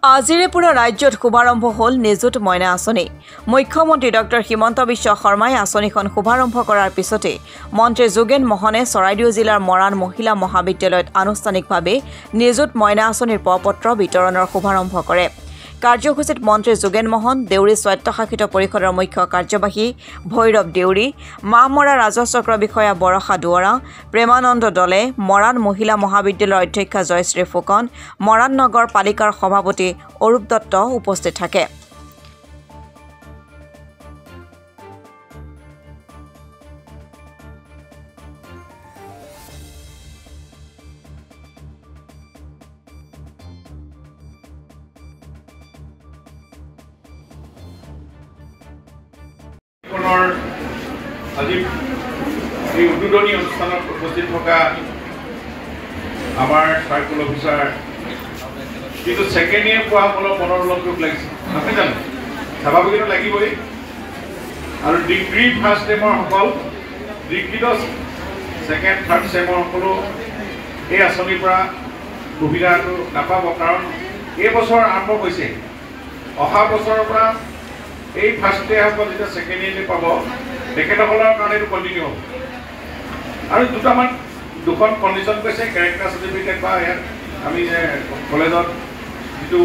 আজিৰে পৰা ৰাজ্যত শুভাৰম্ভ হ'ল নিযুত মইনা আঁচনি। মুখ্যমন্ত্ৰী ডক্টৰ হিমন্ত বিশ্ব শৰ্মাই আঁচনিখন শুভাৰম্ভ কৰাৰ পিছতে মন্ত্ৰী যোগেন মহনে চৰাইদেউ জিলাৰ মৰাণ মহিলা মহাবিদ্যালয়ত আনুষ্ঠানিকভাৱে নিযুত মইনা আঁচনিৰ প্ৰপত্ৰ বিতৰণৰ শুভাৰম্ভ কৰে। কাৰ্যসূচীত মন্ত্ৰী যোগেন মোহন, দেউৰী স্বায়ত্তশাসিত পৰিষদৰ মুখ্য কাৰ্যবাহী ভৈৰৱ দেউৰী, মাহমৰা ৰাজচক্ৰ বিষয়া বৰষা দুৱৰা, প্ৰেমানন্দ দলে, মৰাণ মহিলা মহাবিদ্যালয়ৰ অধ্যক্ষা জয়শ্ৰী ফুকন, মৰাণ নগৰ পালিকাৰ সভাপতি অৰূপ দত্ত উপস্থিত থাকে। আজি এই উদ্বোধনী অনুষ্ঠানত উপস্থিত থকা আমাৰ চাৰ্কুল অফিচাৰ কিন্তু ছেকেণ্ড ইয়েৰ পোৱাসকলৰ মনৰ অলপ দুখ লাগিছে, নহয় জানো? স্বাভাৱিকতে লাগিবই। আৰু ডিগ্ৰী ফাৰ্ষ্ট ছেমৰ ডিগ্ৰীত ছেকেণ্ড থাৰ্ড ছেমৰ সকলো এই আঁচনিৰ পৰা সুবিধাটো নাপাব, কাৰণ এই বছৰ আৰম্ভ হৈছে। অহা বছৰৰ পৰা এই ফাৰ্ষ্ট ইয়েৰসকল যেতিয়া ছেকেণ্ড ইয়েৰ পাব, তেখেতসকলৰ কাৰণে এইটো কণ্টিনিউ হ'ব। আৰু দুখন কণ্ডিশ্যন কৈছে, কেৰেক্টাৰ চাৰ্টিফিকেট বা ইয়াত আমি যে কলেজত যিটো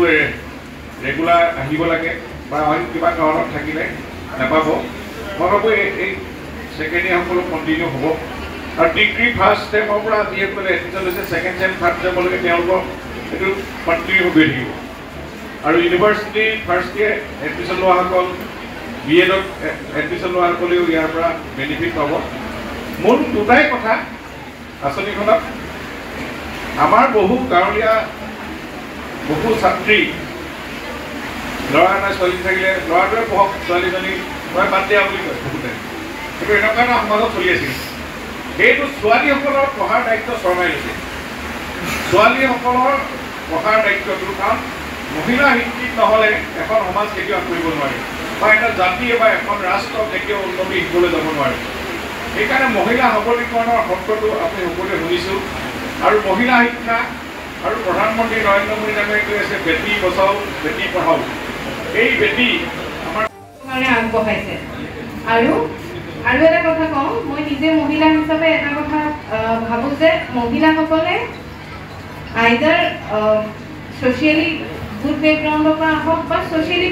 ৰেগুলাৰ আহিব লাগে বা অইন কিবা কাৰণত থাকিলে নাপাব। মই ভাবোঁ এই ছেকেণ্ড ইয়েৰসকলো কণ্টিনিউ হ'ব। আৰু ডিগ্ৰী ফাৰ্ষ্ট ছেমৰ পৰা যিসকলে এডমিশ্যন লৈছে ছেকেণ্ড ছেম থাৰ্ড ছেমলৈকে তেওঁলোকক এইটো কণ্টিনিউ হৈ থাকিব। আৰু ইউনিভাৰ্চিটি ফাৰ্ষ্ট ইয়েৰ এডমিশ্যন লোৱাসকল, বি এডত এডমিশ্যন লোৱাসকলেও ইয়াৰ পৰা বেনিফিট পাব। মূল দুটাই কথা আঁচনিখনত, আমাৰ বহু গাঁৱলীয়া বহু ছাত্ৰী ল'ৰা এটা ছোৱালী থাকিলে ল'ৰাটোৱে পঢ়ক, ছোৱালীজনী তই বাদ দিয়া বুলি কয় বহুতে। সেইটো এনেকুৱা এটা সমাজত চলি আছিল। সেইটো ছোৱালীসকলৰ পঢ়াৰ দায়িত্ব চৰকাৰে লৈছে। ছোৱালীসকলৰ পঢ়াৰ দায়িত্বটো, কাৰণ মহিলা শিক্ষিত নহ'লে এখন সমাজ কেতিয়াও কৰিব নোৱাৰে বা এটা জাতি বা এখন ৰাষ্ট্ৰ কেতিয়াও উন্নতি শিকিবলৈ যাব নোৱাৰে। সেইকাৰণে মহিলা সবলীকৰণৰ শব্দটো আমি সকলোৱে শুনিছোঁ। আৰু মহিলা শিক্ষা আৰু প্ৰধানমন্ত্ৰী নৰেন্দ্ৰ মোদী ডাঙৰীয়াই কৈ আছে বেটী বচাও বেটী পঢ়াও। এই বেটী আমাৰ কাৰণে আগবঢ়াইছে। আৰু এটা কথা কওঁ, মই নিজে মহিলা হিচাপে এটা কথা ভাবোঁ যে মহিলাসকলে আইদাৰ ছ'চিয়েলি গুড বেকগ্ৰাউণ্ডৰ পৰা আহক বা ছ'চিয়েলি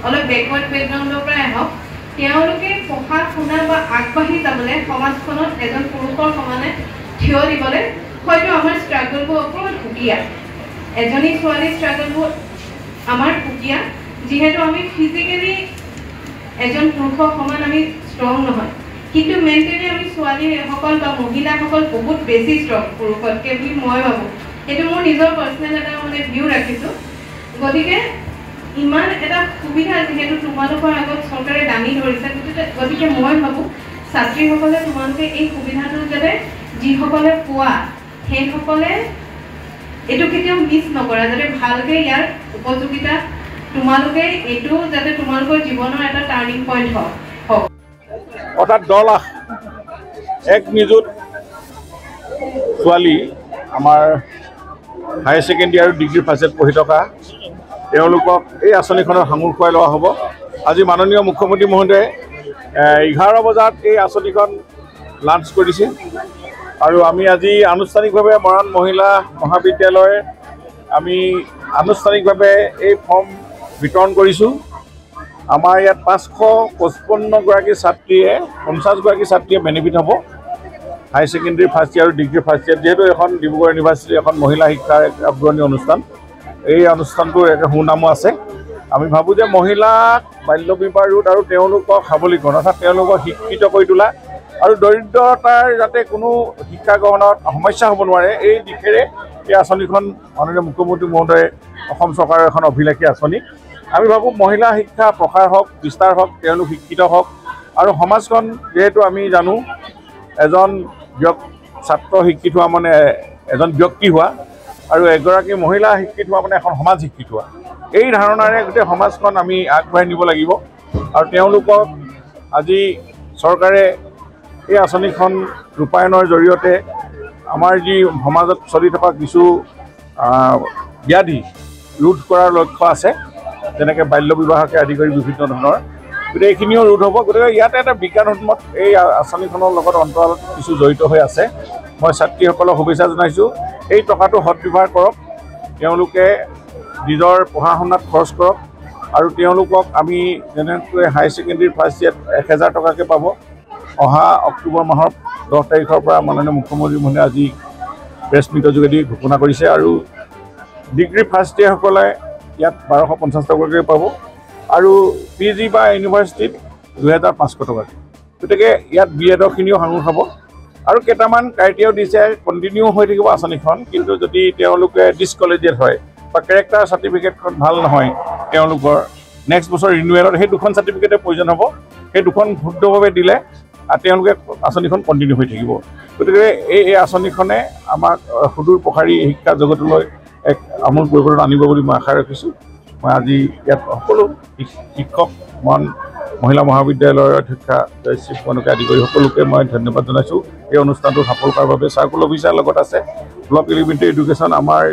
অলপ বেকৱাৰ্ড বেকগ্ৰাউণ্ডৰ পৰাই আহক, তেওঁলোকে পঢ়া শুনা বা আগবাঢ়ি যাবলৈ সমাজখনত এজন পুৰুষৰ সমানে থিয় দিবলৈ হয়তো আমাৰ ষ্ট্ৰাগলবোৰ অকণমান সুকীয়া। এজনী ছোৱালীৰ ষ্ট্ৰাগলবোৰ আমাৰ সুকীয়া, যিহেতু আমি ফিজিকেলি এজন পুৰুষৰ সমান আমি ষ্ট্ৰং নহয়, কিন্তু মেণ্টেলি আমি ছোৱালীসকল বা মহিলাসকল বহুত বেছি ষ্ট্ৰং পুৰুষতকৈ বুলি মই ভাবোঁ। সেইটো মোৰ নিজৰ পাৰ্চনেল এটা ভিউ ৰাখিছোঁ। গতিকে ইমান এটা সুবিধা যিহেতু তোমালোকৰ আগত চৰকাৰে দাঙি ধৰিছে, গতিকে মই ভাবোঁ ছাত্ৰীসকলে তোমালোকে এই সুবিধাটো যাতে যিসকলে পোৱা সেইসকলে এইটো কেতিয়াও মিছ নকৰা, যাতে ভালকৈ ইয়াৰ উপযোগিতা তোমালোকে এইটো যাতে তোমালোকৰ জীৱনৰ এটা টাৰ্ণিং পইণ্ট হওক। অৰ্থাৎ 10 লাখ এক নিযুত ছোৱালী আমাৰ হায়াৰ ছেকেণ্ডেৰী আৰু ডিগ্ৰী ফাৰ্ষ্ট ইয়েৰত পঢ়ি থকা তেওঁলোকক এই আঁচনিখনৰ সাঙুৰ খুৱাই লোৱা হ'ব। আজি মাননীয় মুখ্যমন্ত্ৰী মহোদয়ে 11 বজাত এই আঁচনিখন লাঞ্চ কৰিছে। আৰু আমি আজি আনুষ্ঠানিকভাৱে মৰাণ মহিলা মহাবিদ্যালয়ে আমি আনুষ্ঠানিকভাৱে এই ফৰ্ম বিতৰণ কৰিছোঁ। আমাৰ ইয়াত 555গৰাকী ছাত্ৰীয়ে 50গৰাকী ছাত্ৰীয়ে বেনিফিট হ'ব হায়াৰ ছেকেণ্ডেৰী ফাৰ্ষ্ট ইয়েৰ আৰু ডিগ্ৰী ফাৰ্ষ্ট ইয়েৰ। যিহেতু এখন ডিব্ৰুগড় ইউনিভাৰ্চিটিৰ এখন মহিলা শিক্ষাৰ এক অগ্ৰণী অনুষ্ঠান, এই অনুষ্ঠানটোৰ এক সুনামো আছে। আমি ভাবোঁ যে মহিলাক বাল্য বিবাহ ৰোধ আৰু তেওঁলোকক সবলীকৰণ, অৰ্থাৎ তেওঁলোকক শিক্ষিত কৰি তোলা আৰু দৰিদ্ৰতাৰ যাতে কোনো শিক্ষা গ্ৰহণত সমস্যা হ'ব নোৱাৰে, এই দিশেৰে এই আঁচনিখন মাননীয় মুখ্যমন্ত্ৰী মহোদয়ে অসম চৰকাৰৰ এখন অভিলাষী আঁচনি। আমি ভাবোঁ মহিলা শিক্ষা প্ৰসাৰ হওক, বিস্তাৰ হওক, তেওঁলোক শিক্ষিত হওক। আৰু সমাজখন যিহেতু আমি জানো এজন ছাত্ৰ শিক্ষিত হোৱা মানে এজন ব্যক্তি হোৱা, আৰু এগৰাকী মহিলা শিক্ষিত হোৱা মানে এখন সমাজ শিক্ষিত হোৱা। এই ধাৰণাৰে গোটেই সমাজখন আমি আগবঢ়াই নিব লাগিব। আৰু তেওঁলোকক আজি চৰকাৰে এই আঁচনিখন ৰূপায়ণৰ জৰিয়তে আমাৰ যি সমাজত চলি থকা কিছু ব্যাধি ৰোধ কৰাৰ লক্ষ্য আছে, যেনেকৈ বাল্য বিবাহকে আদি কৰি বিভিন্ন ধৰণৰ, গতিকে এইখিনিও ৰোধ হ'ব। গতিকে ইয়াতে এটা বিজ্ঞানসন্মত এই আঁচনিখনৰ লগত অন্তৰালত কিছু জড়িত হৈ আছে। মই ছাত্ৰীসকলক শুভেচ্ছা জনাইছোঁ, এই টকাটো সৎব্যৱহাৰ কৰক, তেওঁলোকে নিজৰ পঢ়া শুনাত খৰচ কৰক, আৰু তেওঁলোকক আমি যেনেকৈ হাই ছেকেণ্ডেৰী ফাৰ্ষ্ট ইয়েৰত 1000 টকাকৈ পাব। অহা অক্টোবৰ মাহৰ 10 তাৰিখৰ পৰা মাননীয় মুখ্যমন্ত্ৰী মহোদয়ে আজি প্ৰেছ মিটৰ যোগেদি ঘোষণা কৰিছে, আৰু ডিগ্ৰী ফাৰ্ষ্ট ইয়েৰসকলে ইয়াত 1250 টকাকৈ পাব, আৰু PG বা ইউনিভাৰ্চিটিত 2500 টকাকৈ। গতিকে ইয়াত BEdৰখিনিও সাঙুৰ খাব, আৰু কেইটামান ক্ৰাইটেৰিয়াও দিছে, কণ্টিনিউ হৈ থাকিব আঁচনিখন, কিন্তু যদি তেওঁলোকে ডিছকলেজিয়েট হয় বা কেৰেক্টাৰ চাৰ্টিফিকেটখন ভাল নহয় তেওঁলোকৰ, নেক্সট বছৰ ৰিনিউৱেলত সেই দুখন চাৰ্টিফিকেটৰ প্ৰয়োজন হ'ব, সেই দুখন শুদ্ধভাৱে দিলে তেওঁলোকে আঁচনিখন কণ্টিনিউ হৈ থাকিব। গতিকে এই আঁচনিখনে আমাক সুদূৰ প্ৰসাৰী শিক্ষা জগতলৈ এক আমূল পৰিৱৰ্তন আনিব বুলি মই আশা ৰাখিছোঁ। মই আজি ইয়াত সকলো শিক্ষক, মহিলা মহাবিদ্যালয়ৰ অধ্যক্ষা জয়শ্ৰী ফুকনকে আদি কৰি সকলোকে মই ধন্যবাদ জনাইছোঁ এই অনুষ্ঠানটো সফল কৰাৰ বাবে। চাৰ্কুল অফিচাৰ লগত আছে, ব্লক এলিমেণ্টাৰী এডুকেশ্যন আমাৰ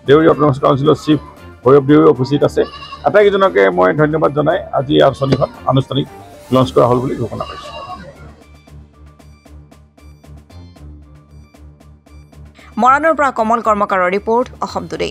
দেউৰী অট'নমাছ কাউন্সিলৰ চিফ ভৈৰৱ দেউৰী উপস্থিত আছে। আটাইকেইজনকে মই ধন্যবাদ জনাই আজি আঁচনিখন আনুষ্ঠানিক লঞ্চ কৰা হ'ল বুলি ঘোষণা কৰিছোঁ। মৰাণৰ পৰা কমল কৰ্মকাৰৰ ৰিপৰ্ট, অসম টুডে।